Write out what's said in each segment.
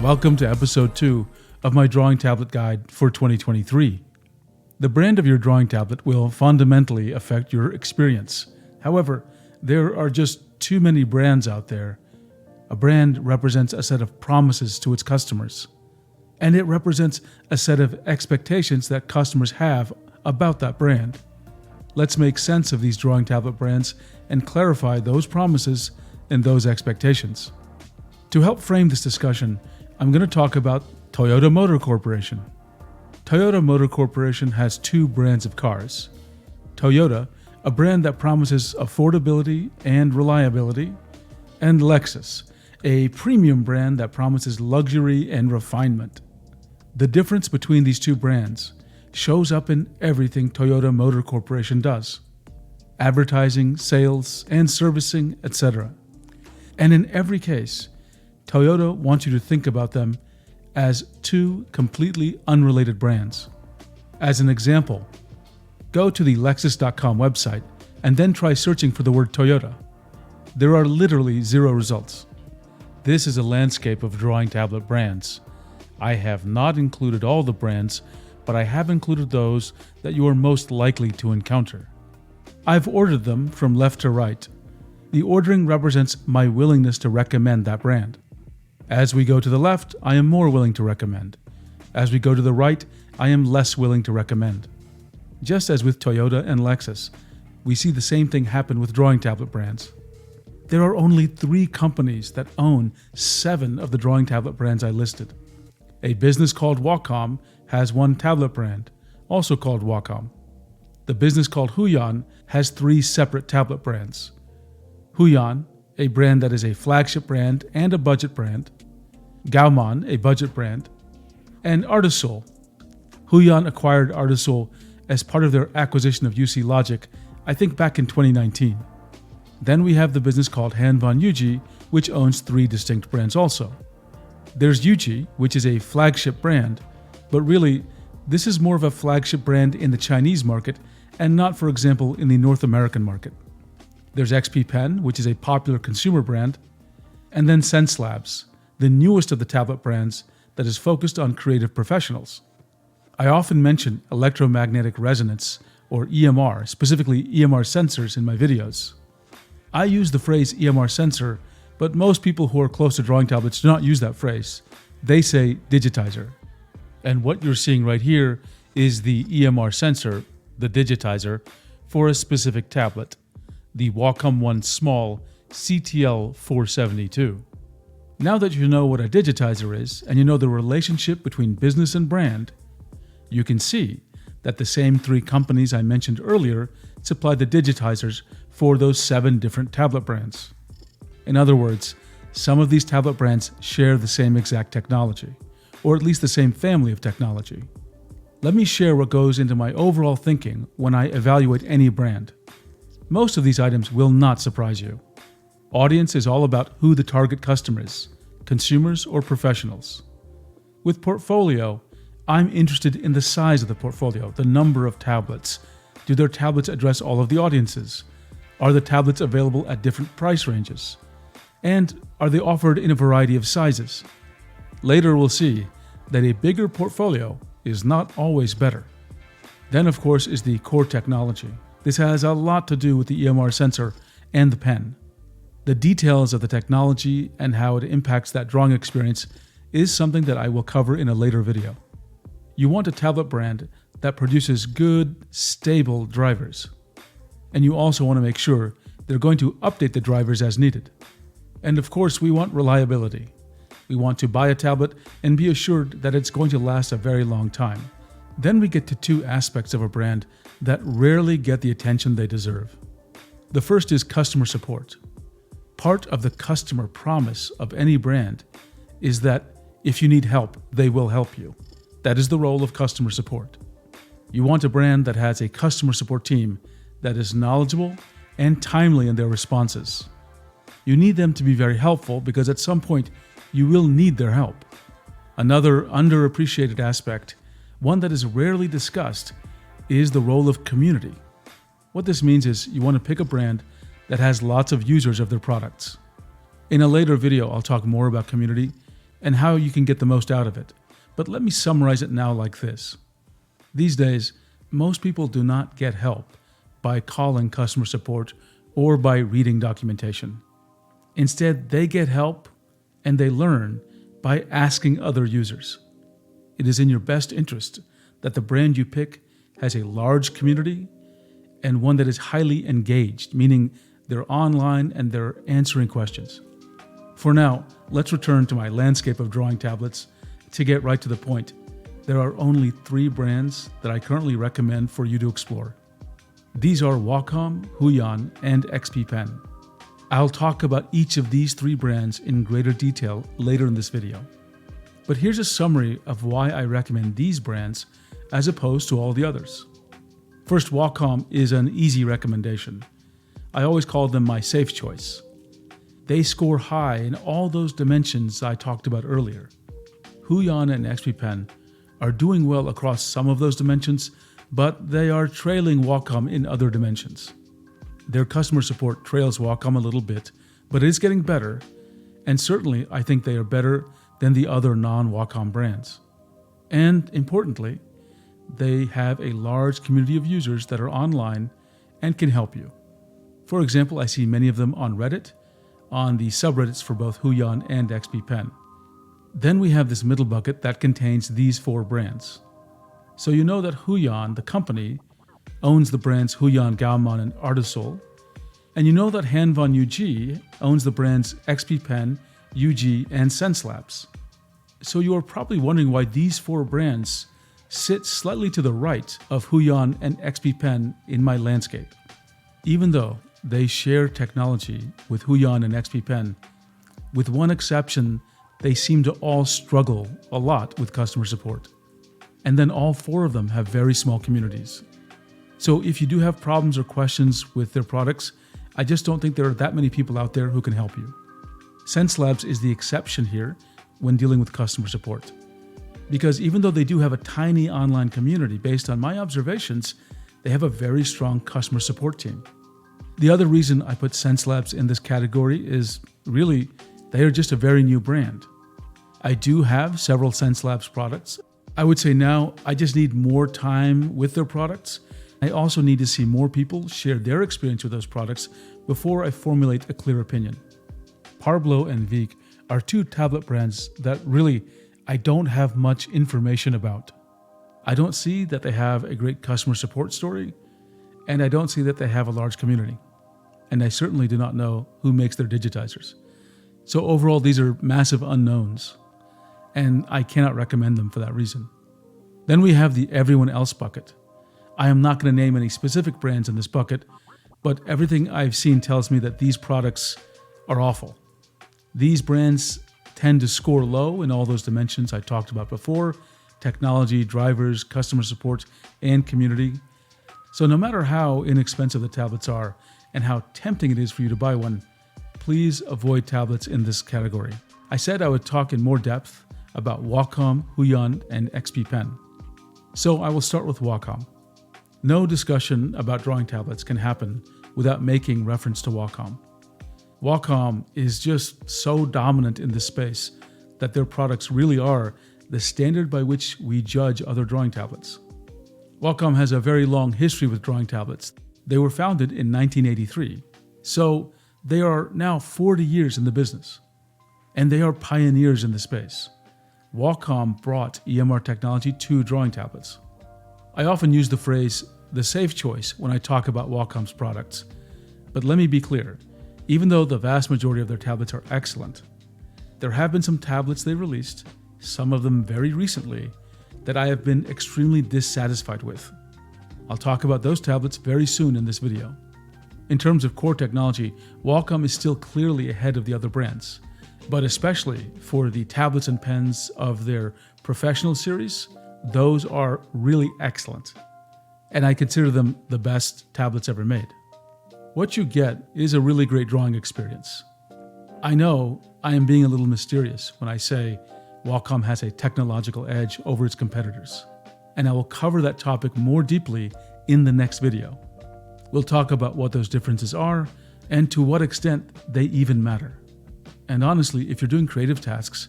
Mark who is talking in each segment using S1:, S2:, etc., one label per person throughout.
S1: Welcome to episode 2 of my drawing tablet guide for 2023. The brand of your drawing tablet will fundamentally affect your experience. However, there are just too many brands out there. A brand represents a set of promises to its customers, and it represents a set of expectations that customers have about that brand. Let's make sense of these drawing tablet brands and clarify those promises and those expectations. To help frame this discussion, I'm going to talk about Toyota Motor Corporation. Toyota Motor Corporation has two brands of cars. Toyota, a brand that promises affordability and reliability, and Lexus, a premium brand that promises luxury and refinement. The difference between these two brands shows up in everything Toyota Motor Corporation does: advertising, sales, and servicing, etc. And in every case, Toyota wants you to think about them as two completely unrelated brands. As an example, go to the Lexus.com website and then try searching for the word Toyota. There are literally 0 results. This is a landscape of drawing tablet brands. I have not included all the brands, but I have included those that you are most likely to encounter. I've ordered them from left to right. The ordering represents my willingness to recommend that brand. As we go to the left, I am more willing to recommend. As we go to the right, I am less willing to recommend. Just as with Toyota and Lexus, we see the same thing happen with drawing tablet brands. There are only 3 companies that own 7 of the drawing tablet brands I listed. A business called Wacom has one tablet brand, also called Wacom. The business called Huion has 3 separate tablet brands. Huion, a brand that is a flagship brand and a budget brand. Gaomon, a budget brand. And Artisul. Huion acquired Artisul as part of their acquisition of UC Logic, I think back in 2019. Then we have the business called Hanban Yuji, which owns 3 distinct brands also. There's Yuji, which is a flagship brand, but really, this is more of a flagship brand in the Chinese market and not, for example, in the North American market. There's XP-Pen, which is a popular consumer brand, and then Sense Labs, the newest of the tablet brands that is focused on creative professionals. I often mention electromagnetic resonance, or EMR, specifically EMR sensors in my videos. I use the phrase EMR sensor, but most people who are close to drawing tablets do not use that phrase. They say digitizer. And what you're seeing right here is the EMR sensor, the digitizer, for a specific tablet, the Wacom One Small CTL 472. Now that you know what a digitizer is, and you know the relationship between business and brand, you can see that the same 3 companies I mentioned earlier supply the digitizers for those 7 different tablet brands. In other words, some of these tablet brands share the same exact technology, or at least the same family of technology. Let me share what goes into my overall thinking when I evaluate any brand. Most of these items will not surprise you. Audience is all about who the target customer is, consumers or professionals. With portfolio, I'm interested in the size of the portfolio, the number of tablets. Do their tablets address all of the audiences? Are the tablets available at different price ranges? And are they offered in a variety of sizes? Later we'll see that a bigger portfolio is not always better. Then, of course, is the core technology. This has a lot to do with the EMR sensor and the pen. The details of the technology and how it impacts that drawing experience is something that I will cover in a later video. You want a tablet brand that produces good, stable drivers. And you also want to make sure they're going to update the drivers as needed. And of course, we want reliability. We want to buy a tablet and be assured that it's going to last a very long time. Then we get to 2 aspects of a brand that rarely get the attention they deserve. The first is customer support. Part of the customer promise of any brand is that if you need help, they will help you. That is the role of customer support. You want a brand that has a customer support team that is knowledgeable and timely in their responses. You need them to be very helpful because at some point you will need their help. Another underappreciated aspect, one that is rarely discussed, is the role of community. What this means is you want to pick a brand that has lots of users of their products. In a later video, I'll talk more about community, and how you can get the most out of it. But let me summarize it now like this. These days, most people do not get help by calling customer support or by reading documentation. Instead, they get help and they learn by asking other users. It is in your best interest that the brand you pick has a large community and one that is highly engaged, meaning they're online and they're answering questions. For now, let's return to my landscape of drawing tablets. To get right to the point, there are only 3 brands that I currently recommend for you to explore. These are Wacom, Huion, and XP-Pen. I'll talk about each of these 3 brands in greater detail later in this video. But here's a summary of why I recommend these brands as opposed to all the others. First, Wacom is an easy recommendation. I always call them my safe choice. They score high in all those dimensions I talked about earlier. Huion and XP-Pen are doing well across some of those dimensions, but they are trailing Wacom in other dimensions. Their customer support trails Wacom a little bit, but it is getting better, and certainly I think they are better than the other non-Wacom brands. And importantly, they have a large community of users that are online and can help you. For example, I see many of them on Reddit, on the subreddits for both Huion and XP-Pen. Then we have this middle bucket that contains these 4 brands. So you know that Huion, the company, owns the brands Huion, Gaomon, and Artisol, and you know that Hanvan UG owns the brands XP-Pen, UG, and SenseLabs. So you are probably wondering why these 4 brands sit slightly to the right of Huion and XP-Pen in my landscape. Even though they share technology with Huion and XP-Pen, with one exception, they seem to all struggle a lot with customer support. And then all 4 of them have very small communities. So if you do have problems or questions with their products, I just don't think there are that many people out there who can help you. SenseLabs is the exception here when dealing with customer support. Because even though they do have a tiny online community, based on my observations, they have a very strong customer support team. The other reason I put SenseLabs in this category is really they are just a very new brand. I do have several SenseLabs products. I would say now I just need more time with their products. I also need to see more people share their experience with those products before I formulate a clear opinion. Parblo and Vic are 2 tablet brands that really I don't have much information about. I don't see that they have a great customer support story, and I don't see that they have a large community. And I certainly do not know who makes their digitizers. So overall, these are massive unknowns, and I cannot recommend them for that reason. Then we have the everyone else bucket. I am not going to name any specific brands in this bucket, but everything I've seen tells me that these products are awful. These brands tend to score low in all those dimensions I talked about before: technology, drivers, customer support, and community. So no matter how inexpensive the tablets are and how tempting it is for you to buy one, please avoid tablets in this category. I said I would talk in more depth about Wacom, Huion, and XP-Pen. So I will start with Wacom. No discussion about drawing tablets can happen without making reference to Wacom. Wacom is just so dominant in this space that their products really are the standard by which we judge other drawing tablets. Wacom has a very long history with drawing tablets. They were founded in 1983, so they are now 40 years in the business, and they are pioneers in the space. Wacom brought EMR technology to drawing tablets. I often use the phrase the safe choice when I talk about Wacom's products, but let me be clear. Even though the vast majority of their tablets are excellent, there have been some tablets they released, some of them very recently, that I have been extremely dissatisfied with. I'll talk about those tablets very soon in this video. In terms of core technology, Wacom is still clearly ahead of the other brands, but especially for the tablets and pens of their professional series, those are really excellent, and I consider them the best tablets ever made. What you get is a really great drawing experience. I know I am being a little mysterious when I say Wacom has a technological edge over its competitors, and I will cover that topic more deeply in the next video. We'll talk about what those differences are and to what extent they even matter. And honestly, if you're doing creative tasks,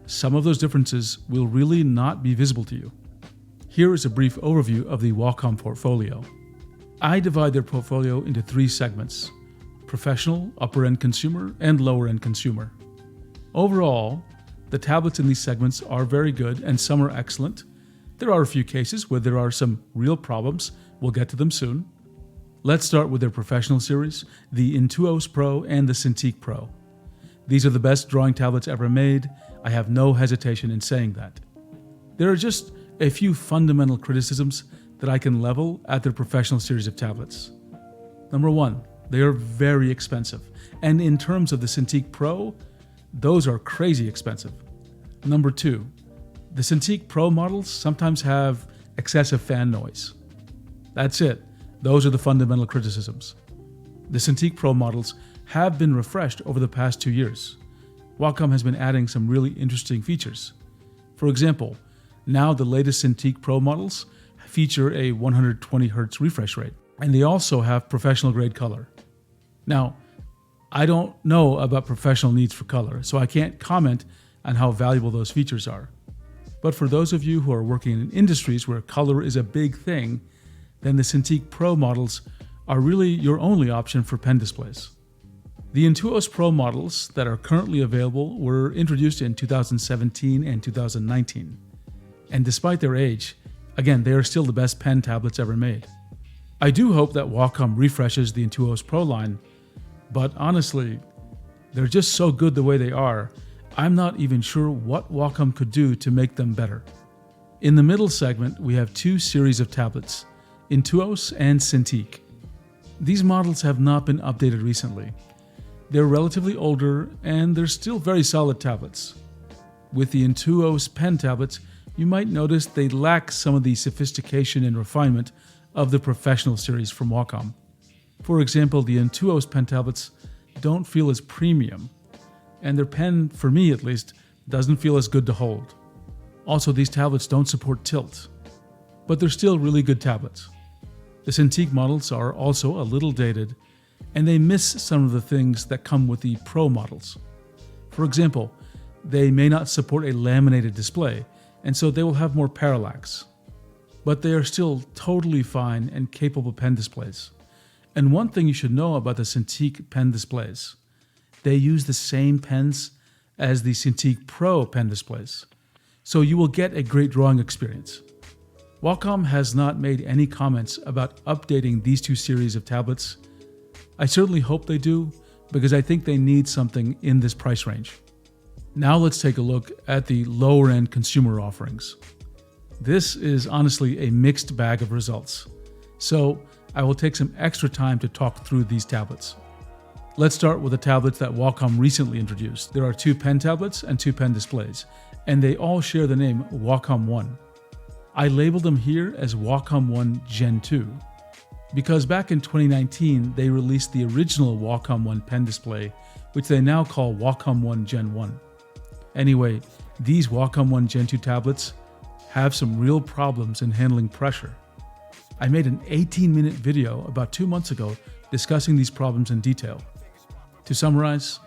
S1: some of those differences will really not be visible to you. Here is a brief overview of the Wacom portfolio. I divide their portfolio into 3 segments: professional, upper-end consumer, and lower-end consumer. Overall, the tablets in these segments are very good and some are excellent. There are a few cases where there are some real problems. We'll get to them soon. Let's start with their professional series, the Intuos Pro and the Cintiq Pro. These are the best drawing tablets ever made. I have no hesitation in saying that. There are just a few fundamental criticisms that I can level at their professional series of tablets. Number 1, they are very expensive. And in terms of the Cintiq Pro, those are crazy expensive. Number 2, the Cintiq Pro models sometimes have excessive fan noise. That's it. Those are the fundamental criticisms. The Cintiq Pro models have been refreshed over the past 2 years. Wacom has been adding some really interesting features. For example, now the latest Cintiq Pro models feature a 120Hz refresh rate, and they also have professional grade color. Now, I don't know about professional needs for color, so I can't comment on how valuable those features are. But for those of you who are working in industries where color is a big thing, then the Cintiq Pro models are really your only option for pen displays. The Intuos Pro models that are currently available were introduced in 2017 and 2019. And despite their age, again, they are still the best pen tablets ever made. I do hope that Wacom refreshes the Intuos Pro line, but honestly, they're just so good the way they are, I'm not even sure what Wacom could do to make them better. In the middle segment, we have 2 series of tablets, Intuos and Cintiq. These models have not been updated recently. They're relatively older and they're still very solid tablets. With the Intuos pen tablets, you might notice they lack some of the sophistication and refinement of the professional series from Wacom. For example, the Intuos pen tablets don't feel as premium, and their pen, for me at least, doesn't feel as good to hold. Also, these tablets don't support tilt, but they're still really good tablets. The Cintiq models are also a little dated, and they miss some of the things that come with the Pro models. For example, they may not support a laminated display, and so they will have more parallax. But they are still totally fine and capable pen displays. And one thing you should know about the Cintiq pen displays, they use the same pens as the Cintiq Pro pen displays, so you will get a great drawing experience. Wacom has not made any comments about updating these 2 series of tablets. I certainly hope they do, because I think they need something in this price range. Now let's take a look at the lower-end consumer offerings. This is honestly a mixed bag of results, so I will take some extra time to talk through these tablets. Let's start with the tablets that Wacom recently introduced. There are 2 pen tablets and 2 pen displays, and they all share the name Wacom One. I labeled them here as Wacom One Gen 2, because back in 2019 they released the original Wacom One pen display, which they now call Wacom One Gen 1. Anyway, these Wacom One Gen 2 tablets have some real problems in handling pressure. I made an 18-minute video about 2 months ago discussing these problems in detail. To summarize,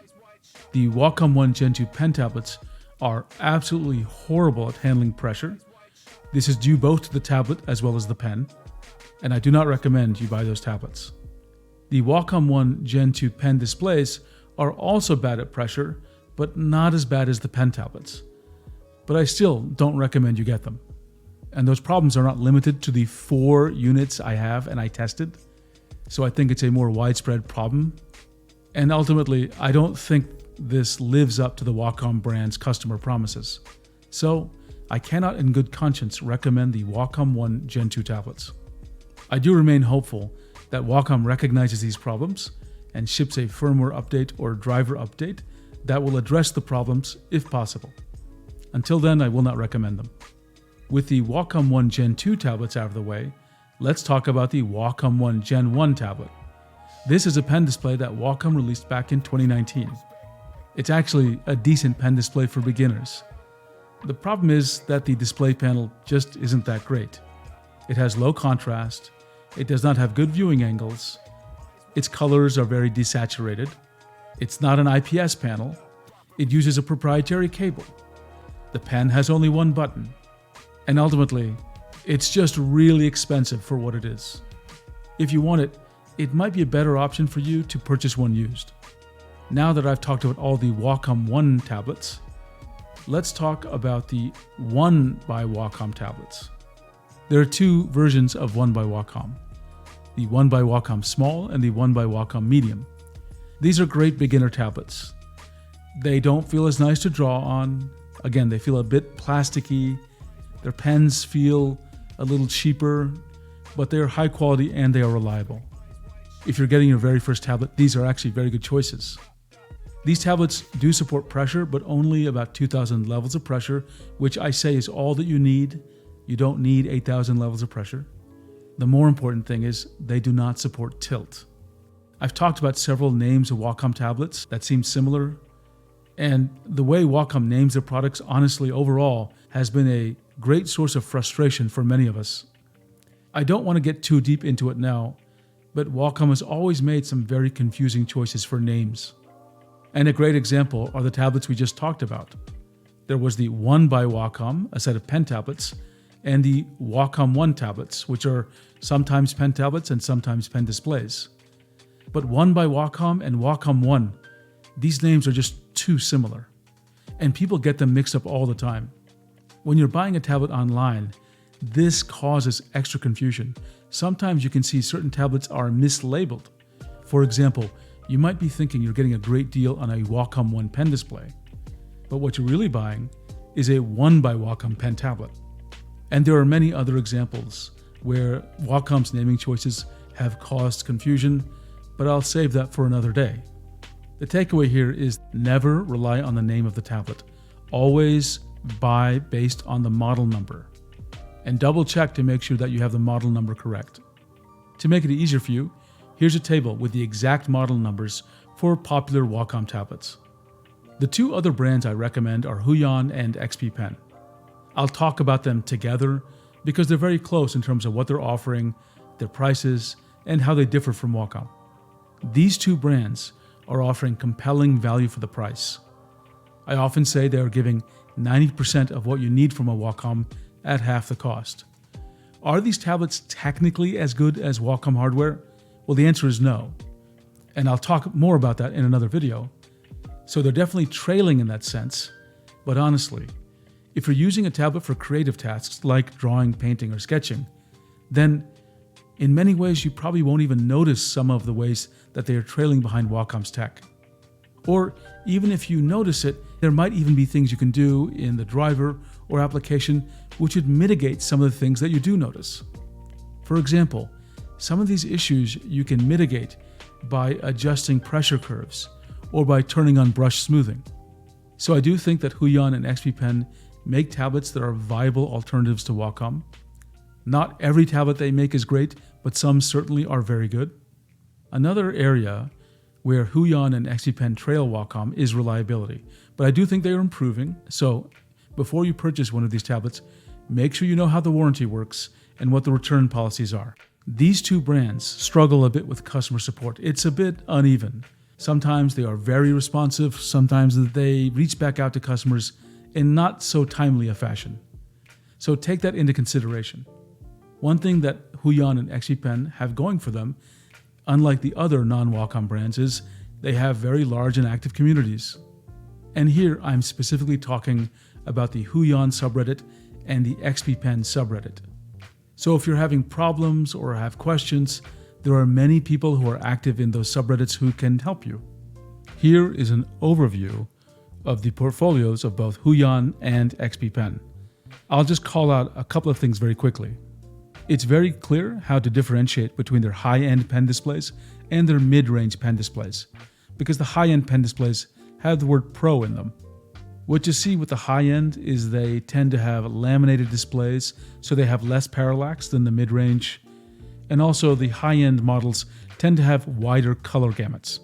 S1: the Wacom One Gen 2 pen tablets are absolutely horrible at handling pressure. This is due both to the tablet as well as the pen, and I do not recommend you buy those tablets. The Wacom One Gen 2 pen displays are also bad at pressure, but not as bad as the pen tablets. But I still don't recommend you get them. And those problems are not limited to the 4 units I have and I tested, so I think it's a more widespread problem. And ultimately, I don't think this lives up to the Wacom brand's customer promises. So I cannot in good conscience recommend the Wacom One Gen 2 tablets. I do remain hopeful that Wacom recognizes these problems and ships a firmware update or driver update that will address the problems if possible. Until then, I will not recommend them. With the Wacom One Gen 2 tablets out of the way, let's talk about the Wacom One Gen 1 tablet. This is a pen display that Wacom released back in 2019. It's actually a decent pen display for beginners. The problem is that the display panel just isn't that great. It has low contrast, it does not have good viewing angles, its colors are very desaturated, it's not an IPS panel, it uses a proprietary cable. The pen has only one button. And ultimately, it's just really expensive for what it is. If you want it, it might be a better option for you to purchase one used. Now that I've talked about all the Wacom One tablets, let's talk about the One by Wacom tablets. There are two versions of One by Wacom. The One by Wacom Small and the One by Wacom Medium. These are great beginner tablets. They don't feel as nice to draw on. Again, they feel a bit plasticky. Their pens feel a little cheaper, but they are high quality and they are reliable. If you're getting your very first tablet, these are actually very good choices. These tablets do support pressure, but only about 2,000 levels of pressure, which I say is all that you need. You don't need 8,000 levels of pressure. The more important thing is they do not support tilt. I've talked about several names of Wacom tablets that seem similar, and the way Wacom names their products, honestly, overall, has been a great source of frustration for many of us. I don't want to get too deep into it now, but Wacom has always made some very confusing choices for names. And a great example are the tablets we just talked about. There was the One by Wacom, a set of pen tablets, and the Wacom One tablets, which are sometimes pen tablets and sometimes pen displays. But One by Wacom and Wacom One, these names are just too similar, and people get them mixed up all the time. When you're buying a tablet online, this causes extra confusion. Sometimes you can see certain tablets are mislabeled. For example, you might be thinking you're getting a great deal on a Wacom One pen display, but what you're really buying is a One by Wacom pen tablet. And there are many other examples where Wacom's naming choices have caused confusion, but I'll save that for another day. The takeaway here is never rely on the name of the tablet. Always buy based on the model number. And double check to make sure that you have the model number correct. To make it easier for you, here's a table with the exact model numbers for popular Wacom tablets. The two other brands I recommend are Huion and XP-Pen. I'll talk about them together because they're very close in terms of what they're offering, their prices, and how they differ from Wacom. These two brands are offering compelling value for the price. I often say they are giving 90% of what you need from a Wacom at half the cost. Are these tablets technically as good as Wacom hardware? Well, the answer is no. And I'll talk more about that in another video. So they're definitely trailing in that sense. But honestly, if you're using a tablet for creative tasks like drawing, painting, or sketching, then in many ways you probably won't even notice some of the ways that they are trailing behind Wacom's tech. Or even if you notice it, there might even be things you can do in the driver or application which would mitigate some of the things that you do notice. For example, some of these issues you can mitigate by adjusting pressure curves or by turning on brush smoothing. So I do think that Huion and XP-Pen make tablets that are viable alternatives to Wacom. Not every tablet they make is great, but some certainly are very good. Another area where Huion and XP-Pen trail Wacom is reliability, but I do think they are improving. So before you purchase one of these tablets, make sure you know how the warranty works and what the return policies are. These two brands struggle a bit with customer support. It's a bit uneven. Sometimes they are very responsive, sometimes they reach back out to customers in not so timely a fashion. So take that into consideration. One thing that Huion and XP-Pen have going for them, unlike the other non-Wacom brands, is they have very large and active communities. And here I'm specifically talking about the Huion subreddit and the XP-Pen subreddit. So if you're having problems or have questions, there are many people who are active in those subreddits who can help you. Here is an overview of the portfolios of both Huion and XP-Pen. I'll just call out a couple of things very quickly. It's very clear how to differentiate between their high-end pen displays and their mid-range pen displays, because the high-end pen displays have the word Pro in them. What you see with the high-end is they tend to have laminated displays, so they have less parallax than the mid-range, and also the high-end models tend to have wider color gamuts.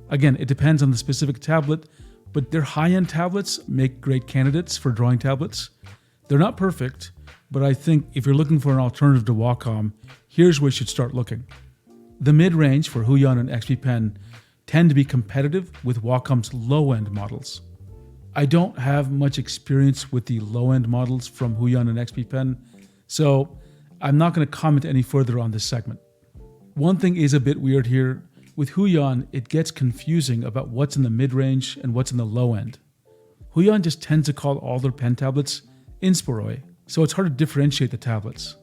S1: Again, it depends on the specific tablet, but their high-end tablets make great candidates for drawing tablets. They're not perfect, but I think if you're looking for an alternative to Wacom, here's where you should start looking. The mid-range for Huion and XP-Pen tend to be competitive with Wacom's low-end models. I don't have much experience with the low-end models from Huion and XP-Pen, so I'm not going to comment any further on this segment. One thing is a bit weird here. With Huion, it gets confusing about what's in the mid-range and what's in the low end. Huion just tends to call all their pen tablets Inspiroi, so it's hard to differentiate the tablets.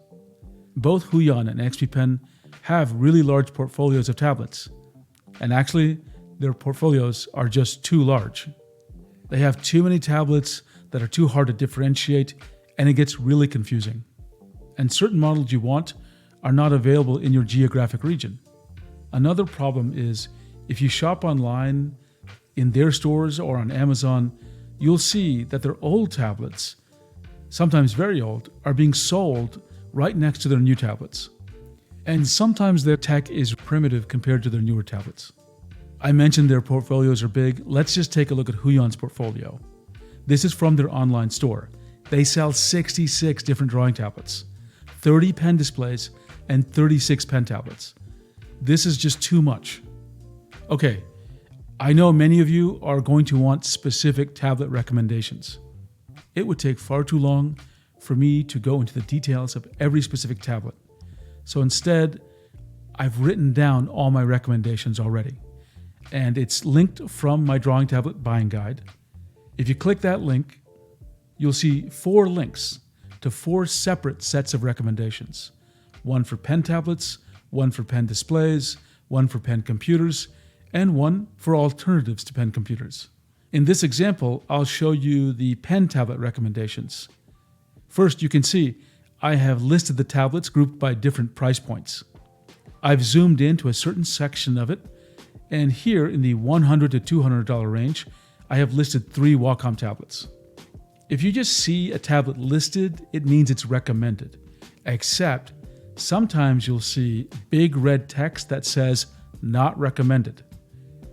S1: Both Huion and XP-Pen have really large portfolios of tablets, and actually, their portfolios are just too large. They have too many tablets that are too hard to differentiate, and it gets really confusing. And certain models you want are not available in your geographic region. Another problem is if you shop online in their stores or on Amazon, you'll see that their old tablets, sometimes very old, are being sold right next to their new tablets. And sometimes their tech is primitive compared to their newer tablets. I mentioned their portfolios are big. Let's just take a look at Huion's portfolio. This is from their online store. They sell 66 different drawing tablets, 30 pen displays, and 36 pen tablets. This is just too much. Okay, I know many of you are going to want specific tablet recommendations. It would take far too long for me to go into the details of every specific tablet. So instead, I've written down all my recommendations already. And it's linked from my drawing tablet buying guide. If you click that link, you'll see 4 links to 4 separate sets of recommendations. One for pen tablets, one for pen displays, one for pen computers, and one for alternatives to pen computers. In this example, I'll show you the pen tablet recommendations. First, you can see I have listed the tablets grouped by different price points. I've zoomed into a certain section of it, and here in the $100 to $200 range, I have listed 3 Wacom tablets. If you just see a tablet listed, it means it's recommended, except sometimes you'll see big red text that says not recommended,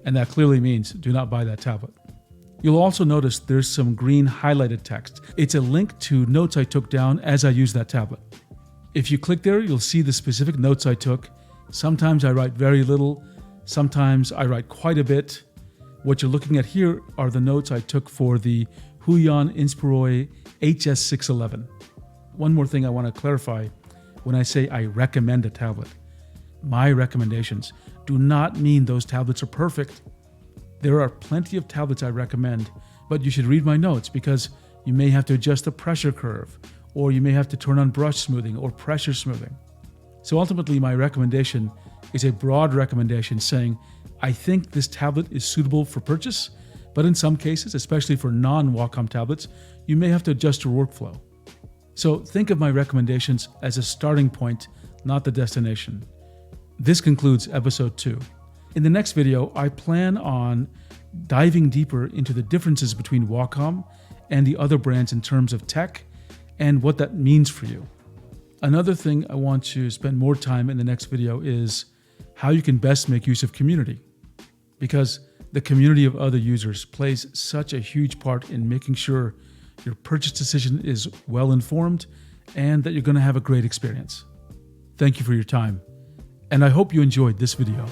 S1: and that clearly means do not buy that tablet. You'll also notice there's some green highlighted text. It's a link to notes I took down as I used that tablet. If you click there, you'll see the specific notes I took. Sometimes I write very little, sometimes I write quite a bit. What you're looking at here are the notes I took for the Huion Inspiroi HS611. One more thing I want to clarify. When I say I recommend a tablet, my recommendations do not mean those tablets are perfect. There are plenty of tablets I recommend, but you should read my notes because you may have to adjust the pressure curve, or you may have to turn on brush smoothing or pressure smoothing. So ultimately, my recommendation is a broad recommendation saying, I think this tablet is suitable for purchase, but in some cases, especially for non-Wacom tablets, you may have to adjust your workflow. So think of my recommendations as a starting point, not the destination. This concludes episode 2. In the next video, I plan on diving deeper into the differences between Wacom and the other brands in terms of tech and what that means for you. Another thing I want to spend more time in the next video is how you can best make use of community, because the community of other users plays such a huge part in making sure your purchase decision is well informed and that you're going to have a great experience. Thank you for your time, and I hope you enjoyed this video.